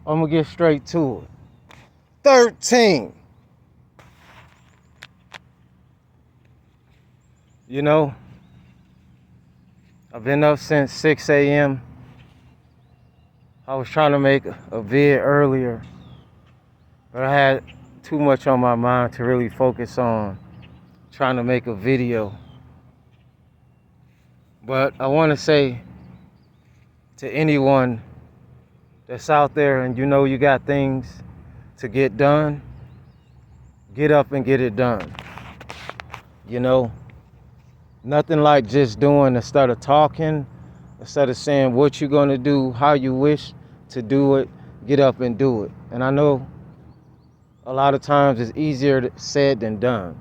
I'm gonna get straight to it. 13. You know, I've been up since 6 a.m. I was trying to make a vid earlier, but I had too much on my mind to really focus on trying to make a video. But I want to say to anyone that's out there and you know you got things to get done, get up and get it done. You know, nothing like just doing instead of talking, instead of saying what you're going to do, how you wish to do it, get up and do it. And I know a lot of times it's easier said than done.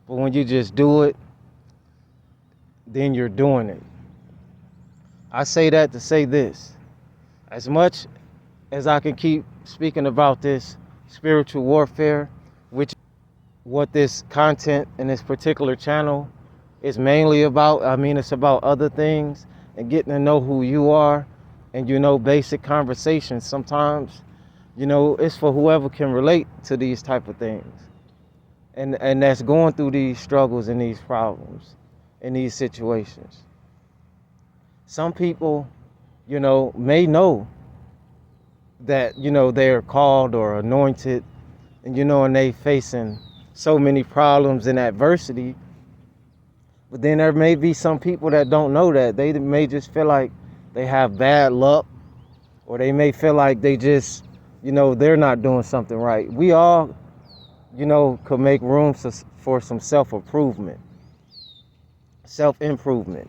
But when you just do it, then you're doing it. I say that to say this. As much as I can keep speaking about this spiritual warfare, which is what this content in this particular channel is mainly about. I mean, it's about other things and getting to know who you are and, you know, basic conversations. Sometimes, you know, it's for whoever can relate to these type of things. And that's going through these struggles and these problems in these situations. Some people, you know, may know that, you know, they're called or anointed and, you know, and they facing so many problems and adversity. But then there may be some people that don't know that. They may just feel like they have bad luck, or they may feel like they just, you know, they're not doing something right. We all, you know, could make room for some self-improvement,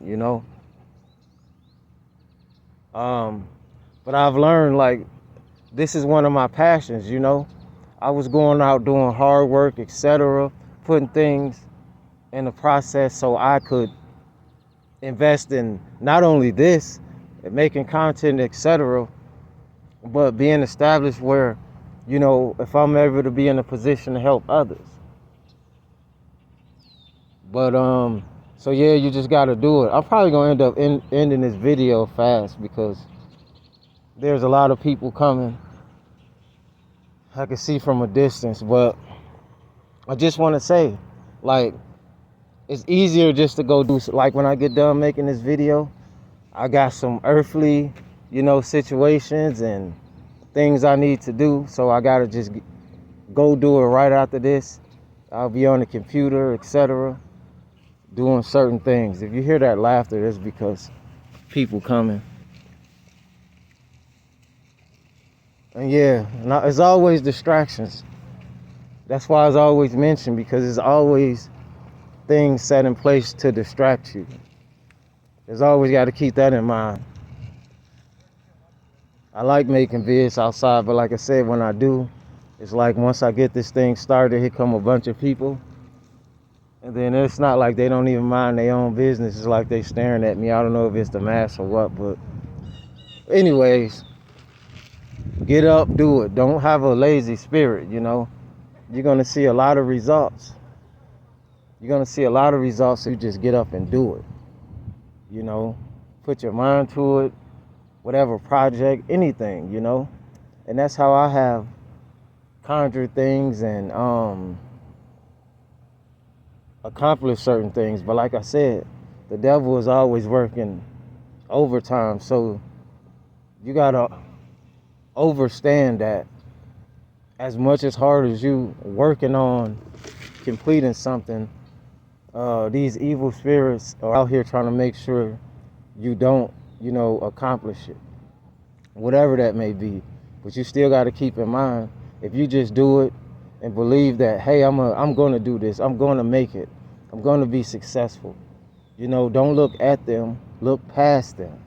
you know. But I've learned, like, this is one of my passions, you know. I was going out doing hard work, etc., putting things in the process so I could invest in not only this, making content, etc., but being established where, you know, if I'm ever to be in a position to help others. But so yeah, you just gotta do it. I'm probably gonna end up ending this video fast because there's a lot of people coming. I can see from a distance, but I just want to say, like, it's easier just to go do, like, when I get done making this video, I got some earthly, you know, situations and things I need to do, so I gotta just go do it right after this. I'll be on the computer, etc., doing certain things. If you hear that laughter, that's because people coming. And yeah, it's always distractions. That's why it's always mentioned, because it's always things set in place to distract you. There's always got to keep that in mind. I like making vids outside, but like I said, when I do, it's like once I get this thing started, here come a bunch of people. And then it's not like they don't even mind their own business. It's like they staring at me. I don't know if it's the mask or what, but anyways, get up, do it. Don't have a lazy spirit, you know. You're going to see a lot of results. You're going to see a lot of results, so you just get up and do it. You know, put your mind to it, whatever project, anything, you know. And that's how I have conjured things and accomplished certain things. But like I said, the devil is always working overtime, so you got to understand that as much as hard as you working on completing something, these evil spirits are out here trying to make sure you don't, you know, accomplish it, whatever that may be. But you still got to keep in mind, if you just do it and believe that, hey, I'm going to do this, I'm going to make it, I'm going to be successful, you know, don't look at them, look past them.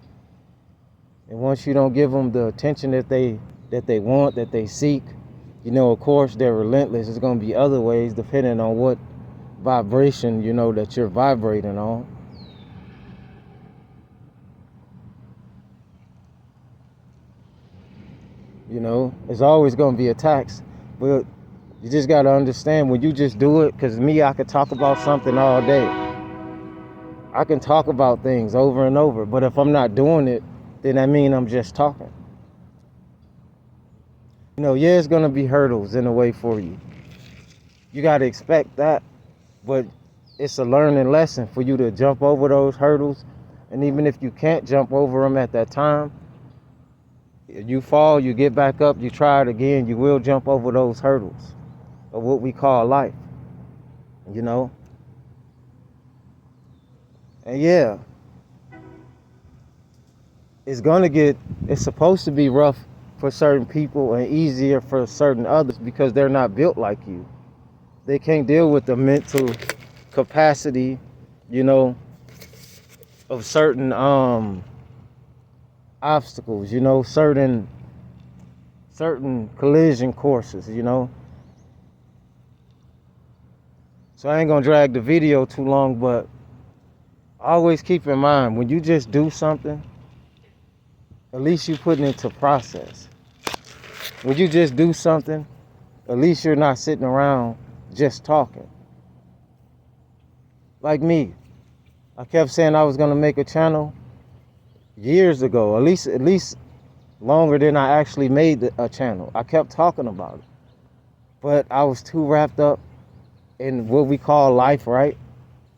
And once you don't give them the attention that they want, that they seek, you know, of course, they're relentless. There's going to be other ways depending on what vibration, you know, that you're vibrating on. You know, there's always going to be attacks, but you just got to understand when you just do it, because me, I could talk about something all day. I can talk about things over and over, but if I'm not doing it, then that means I'm just talking. You know, yeah, it's gonna be hurdles in a way for you. You gotta expect that, but it's a learning lesson for you to jump over those hurdles. And even if you can't jump over them at that time, you fall, you get back up, you try it again, you will jump over those hurdles of what we call life, you know? And yeah, it's supposed to be rough for certain people and easier for certain others because they're not built like you. They can't deal with the mental capacity, you know, of certain obstacles, you know, certain collision courses, you know. So I ain't gonna drag the video too long, but always keep in mind when you just do something, at least you put it into process. When you just do something, at least you're not sitting around just talking. Like me, I kept saying I was gonna make a channel years ago, at least longer than I actually made a channel. I kept talking about it, but I was too wrapped up in what we call life, right?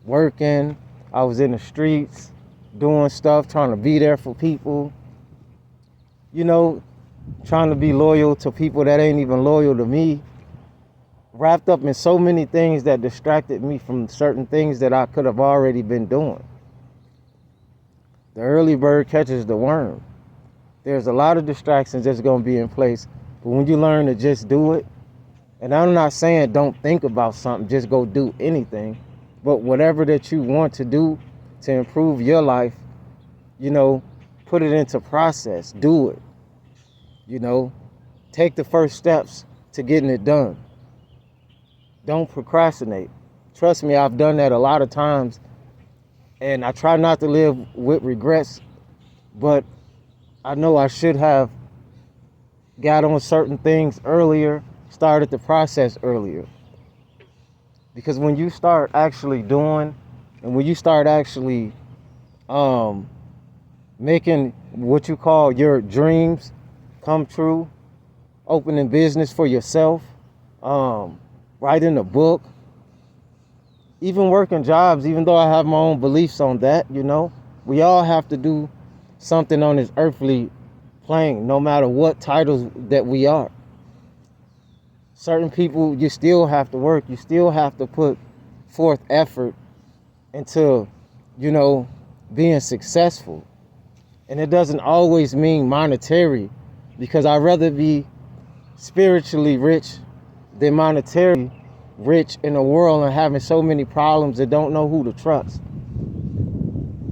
Working, I was in the streets, doing stuff, trying to be there for people, you know, trying to be loyal to people that ain't even loyal to me, wrapped up in so many things that distracted me from certain things that I could have already been doing. The early bird catches the worm. There's a lot of distractions that's going to be in place, but when you learn to just do it, and I'm not saying don't think about something, just go do anything, but whatever that you want to do to improve your life, you know, put it into process, do it, you know, take the first steps to getting it done. Don't procrastinate. Trust me, I've done that a lot of times, and I try not to live with regrets, but I know I should have got on certain things earlier, started the process earlier. Because when you start actually doing, and when you start actually making what you call your dreams come true, opening business for yourself, writing a book, even working jobs, even though I have my own beliefs on that, you know, we all have to do something on this earthly plane, no matter what titles that we are. Certain people, you still have to work, you still have to put forth effort into, you know, being successful. And it doesn't always mean monetary, because I'd rather be spiritually rich than monetary rich in a world and having so many problems that don't know who to trust,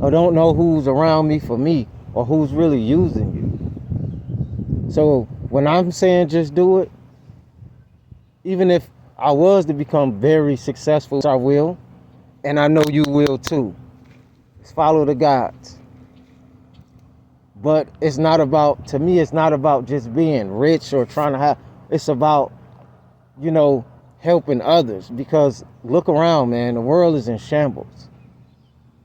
or don't know who's around me for me, or who's really using you. So when I'm saying just do it, even if I was to become very successful, I will, and I know you will too. Just follow the guides. But it's not about, to me, it's not about just being rich or trying to have, it's about, you know, helping others. Because look around, man, the world is in shambles.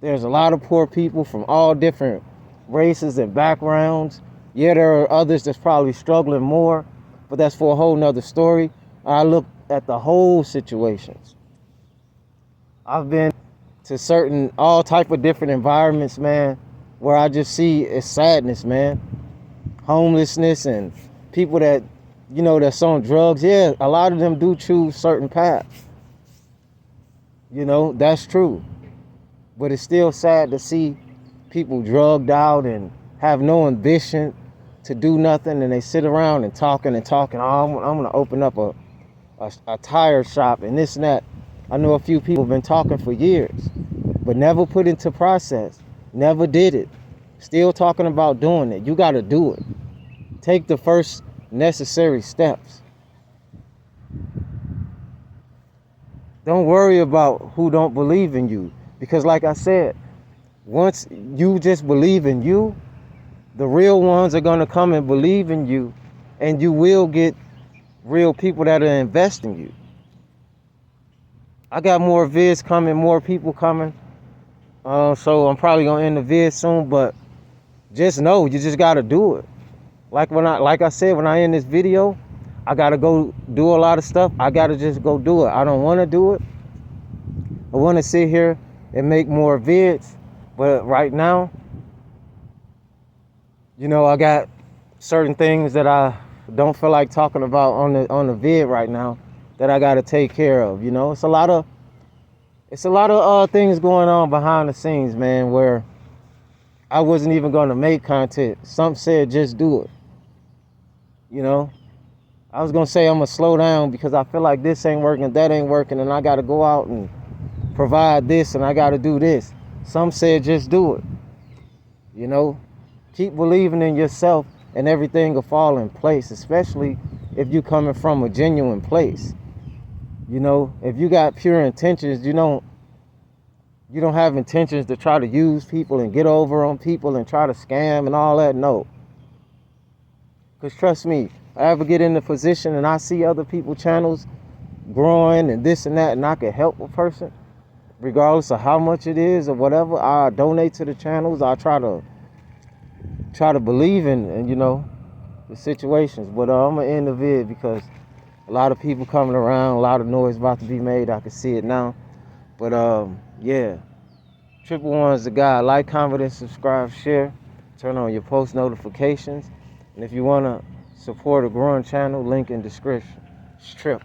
There's a lot of poor people from all different races and backgrounds. Yeah, there are others that's probably struggling more, but that's for a whole nother story. I look at the whole situations. I've been to all type of different environments, man, where I just see it's sadness, man. Homelessness and people that, you know, that's on drugs. Yeah, a lot of them do choose certain paths. You know, that's true. But it's still sad to see people drugged out and have no ambition to do nothing, and they sit around and talking. Oh, I'm going to open up a tire shop and this and that. I know a few people have been talking for years, but never put into process, never did it. Still talking about doing it. You got to do it. Take the first necessary steps. Don't worry about who don't believe in you, because like I said, once you just believe in you, the real ones are going to come and believe in you, and you will get real people that are investing in you. I got more vids coming, more people coming. So I'm probably gonna end the vid soon, but just know you just gotta do it. Like I said, when I end this video, I gotta go do a lot of stuff. I gotta just go do it. I don't want to do it. I want to sit here and make more vids, but right now, you know, I got certain things that I don't feel like talking about on the vid right now that I gotta take care of. You know, it's a lot of things going on behind the scenes, man, where I wasn't even gonna make content. Some said just do it. You know, I was gonna say I'm gonna slow down because I feel like this ain't working, that ain't working, and I gotta go out and provide this and I gotta do this. Some said just do it. You know, keep believing in yourself and everything will fall in place, especially if you coming from a genuine place. You know, if you got pure intentions, you don't have intentions to try to use people and get over on people and try to scam and all that. No. Because trust me, I ever get in the position and I see other people's channels growing and this and that, and I can help a person, regardless of how much it is or whatever, I donate to the channels. I try to believe in you know, the situations. But I'm gonna end the vid because a lot of people coming around, a lot of noise about to be made. I can see it now. But yeah, Triple One's the guy. Like, comment, and subscribe, share, turn on your post notifications, and if you wanna support a growing channel, link in description. Strip.